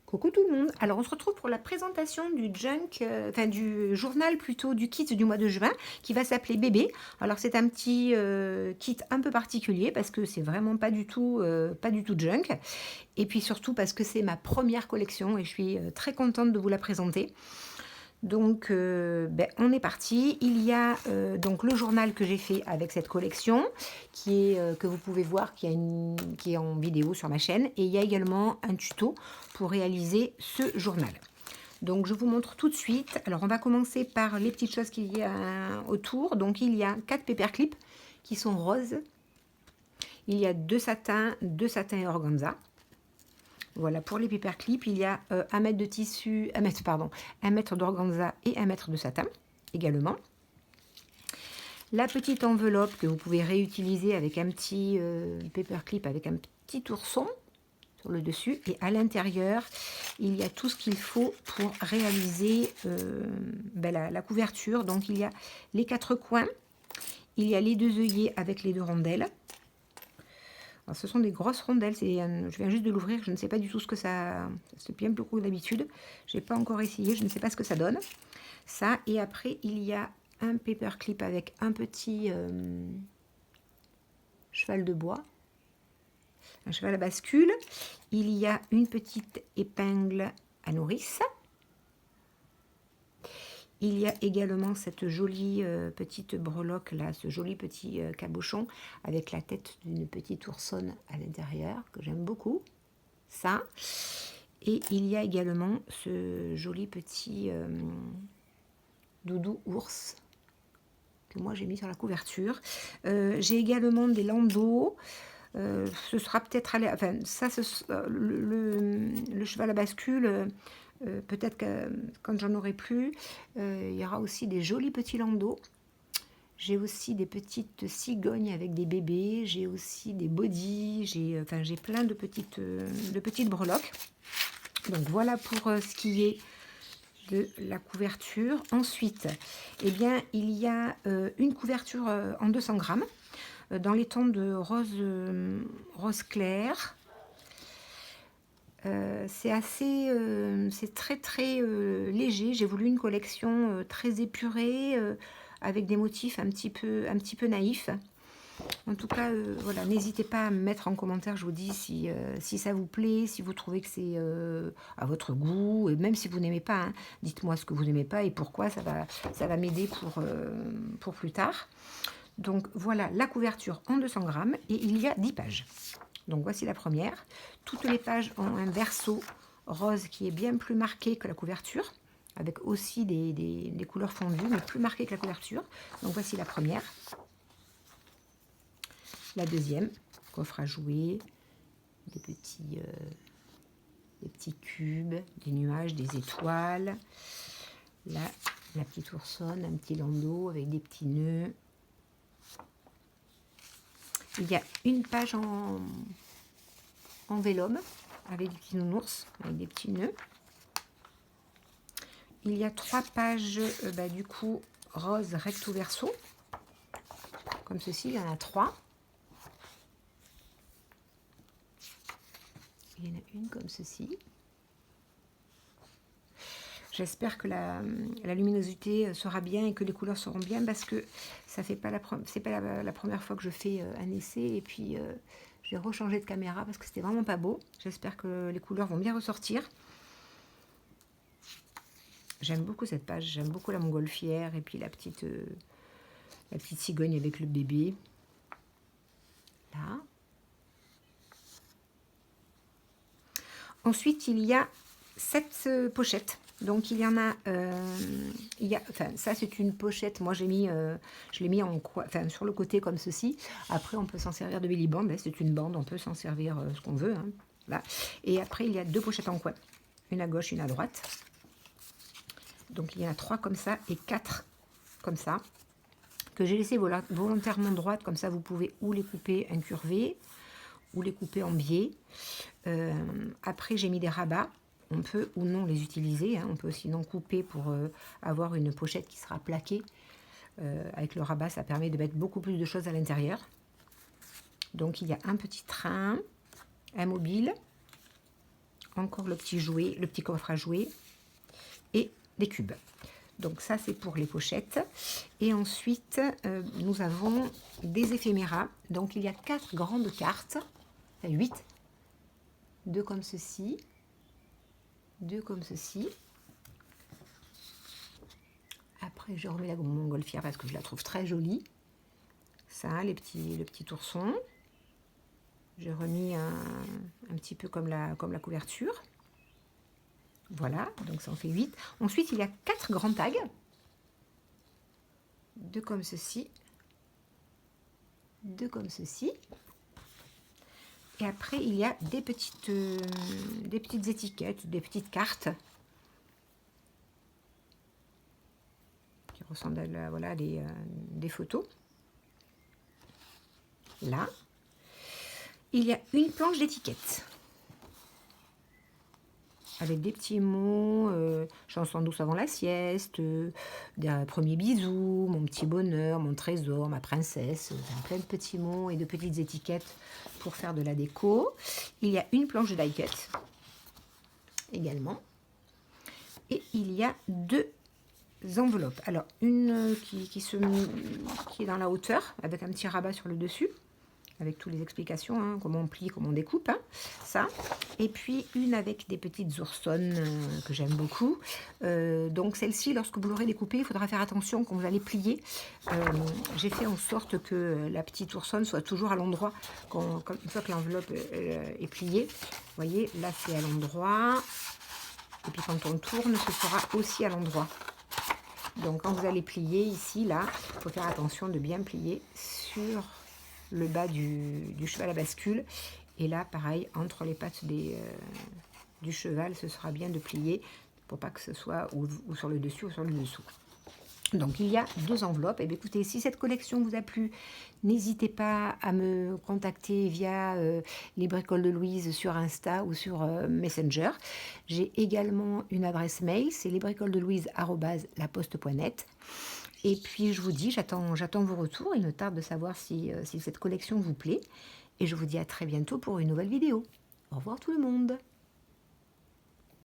Coucou tout le monde. Alors on se retrouve pour la présentation du du journal plutôt du kit du mois de juin qui va s'appeler Bébé. Alors c'est un petit kit un peu particulier parce que c'est vraiment pas du tout junk et puis surtout parce que c'est ma première collection et je suis très contente de vous la présenter. Donc, on est parti. Il y a donc le journal que j'ai fait avec cette collection, que vous pouvez voir, qui est en vidéo sur ma chaîne. Et il y a également un tuto pour réaliser ce journal. Donc, je vous montre tout de suite. Alors, on va commencer par les petites choses qu'il y a autour. Donc, il y a 4 paperclips qui sont roses. Il y a 2 satins et organza. Voilà, pour les paperclips, il y a 1 mètre de tissu, 1 mètre d'organza et 1 mètre de satin également. La petite enveloppe que vous pouvez réutiliser avec un petit paperclip, avec un petit ourson sur le dessus. Et à l'intérieur, il y a tout ce qu'il faut pour réaliser la couverture. Donc il y a les 4 coins, il y a les 2 œillets avec les 2 rondelles. Alors, ce sont des grosses rondelles, je viens juste de l'ouvrir, je ne sais pas du tout ce que ça... C'est bien plus gros que d'habitude, je n'ai pas encore essayé, je ne sais pas ce que ça donne. Ça, et après il y a un paperclip avec un petit cheval de bois, un cheval à bascule. Il y a une petite épingle à nourrice. Il y a également cette jolie petite breloque là, ce joli petit cabochon avec la tête d'une petite oursonne à l'intérieur que j'aime beaucoup. Ça. Et il y a également ce joli petit doudou ours que moi j'ai mis sur la couverture. J'ai également des landaux. Ce sera peut-être le cheval à bascule. Peut-être que quand j'en aurai plus, il y aura aussi des jolis petits landaux. J'ai aussi des petites cigognes avec des bébés. J'ai aussi des bodys. J'ai plein de petites breloques. Donc voilà pour ce qui est de la couverture. Ensuite, eh bien, il y a une couverture en 200 grammes dans les tons de rose clair. C'est très léger. J'ai voulu une collection très épurée avec des motifs un petit peu naïfs. En tout cas, voilà, n'hésitez pas à me mettre en commentaire, je vous dis, si ça vous plaît, si vous trouvez que c'est à votre goût, et même si vous n'aimez pas, hein, dites-moi ce que vous n'aimez pas et pourquoi, ça va m'aider pour plus tard. Donc voilà la couverture en 200 grammes et il y a 10 pages. Donc voici la première. Toutes les pages ont un verso rose qui est bien plus marqué que la couverture, avec aussi des couleurs fondues, mais plus marquées que la couverture. Donc voici la première. La deuxième, coffre à jouer, des petits cubes, des nuages, des étoiles. Là, la petite oursonne, un petit landau avec des petits nœuds. Il y a une page en vélum avec des petits nounours, avec des petits nœuds. Il y a 3 pages du coup rose recto verso, comme ceci, il y en a 3. Il y en a une comme ceci. J'espère que la luminosité sera bien et que les couleurs seront bien parce que ça fait pas c'est pas la première fois que je fais un essai et puis j'ai rechangé de caméra parce que c'était vraiment pas beau. J'espère que les couleurs vont bien ressortir. J'aime beaucoup cette page, j'aime beaucoup la montgolfière et puis la petite cigogne avec le bébé. Là. Ensuite, il y a 7 pochettes. Donc, il y en a... ça, c'est une pochette. Moi, je l'ai mis sur le côté comme ceci. Après, on peut s'en servir de belly band. C'est une bande, on peut s'en servir ce qu'on veut. Hein. Là. Et après, il y a 2 pochettes en coin. Une à gauche, une à droite. Donc, il y en a 3 comme ça et 4 comme ça. Que j'ai laissé volontairement droite. Comme ça, vous pouvez ou les couper incurvés ou les couper en biais. Après, j'ai mis des rabats. On peut ou non les utiliser. Hein. On peut sinon couper pour avoir une pochette qui sera plaquée. Avec le rabat, ça permet de mettre beaucoup plus de choses à l'intérieur. Donc, il y a un petit train, un mobile, encore le petit jouet, le petit coffre à jouer et des cubes. Donc ça c'est pour les pochettes. Et ensuite nous avons des éphéméras. Donc il y a 4 grandes cartes, enfin 8, 2 comme ceci, 2 comme ceci. Après je remets la montgolfière parce que je la trouve très jolie. Ça, le petit ourson. J'ai remis un petit peu comme la couverture. Voilà, donc ça en fait 8. Ensuite, il y a 4 grands tags. 2 comme ceci. 2 comme ceci. Et après, il y a des petites étiquettes, des petites cartes. Qui ressemblent à voilà, des photos. Là. Il y a une planche d'étiquettes. Avec des petits mots, chanson douce avant la sieste, des premiers bisous, mon petit bonheur, mon trésor, ma princesse, plein de petits mots et de petites étiquettes pour faire de la déco. Il y a une planche de die cut également. Et il y a 2 enveloppes. Alors, une qui est dans la hauteur, avec un petit rabat sur le dessus, avec toutes les explications, hein, comment on plie, comment on découpe, hein, ça. Et puis une avec des petites oursonnes que j'aime beaucoup. Donc celle-ci, lorsque vous l'aurez découpée, il faudra faire attention quand vous allez plier. J'ai fait en sorte que la petite oursonne soit toujours à l'endroit, une fois que l'enveloppe est pliée. Vous voyez, là c'est à l'endroit. Et puis quand on tourne, ce sera aussi à l'endroit. Donc quand vous allez plier ici, là, il faut faire attention de bien plier sur le bas du cheval à bascule. Et là, pareil, entre les pattes du cheval, ce sera bien de plier pour pas que ce soit ou sur le dessus ou sur le dessous. Donc, il y a 2 enveloppes. Et bien, écoutez, si cette collection vous a plu, n'hésitez pas à me contacter via les bricoles de Louise sur Insta ou sur Messenger. J'ai également une adresse mail, c'est lesbricolesdelouise@laposte.net. Et puis je vous dis, j'attends vos retours. Il me tarde de savoir si cette collection vous plaît. Et je vous dis à très bientôt pour une nouvelle vidéo. Au revoir tout le monde.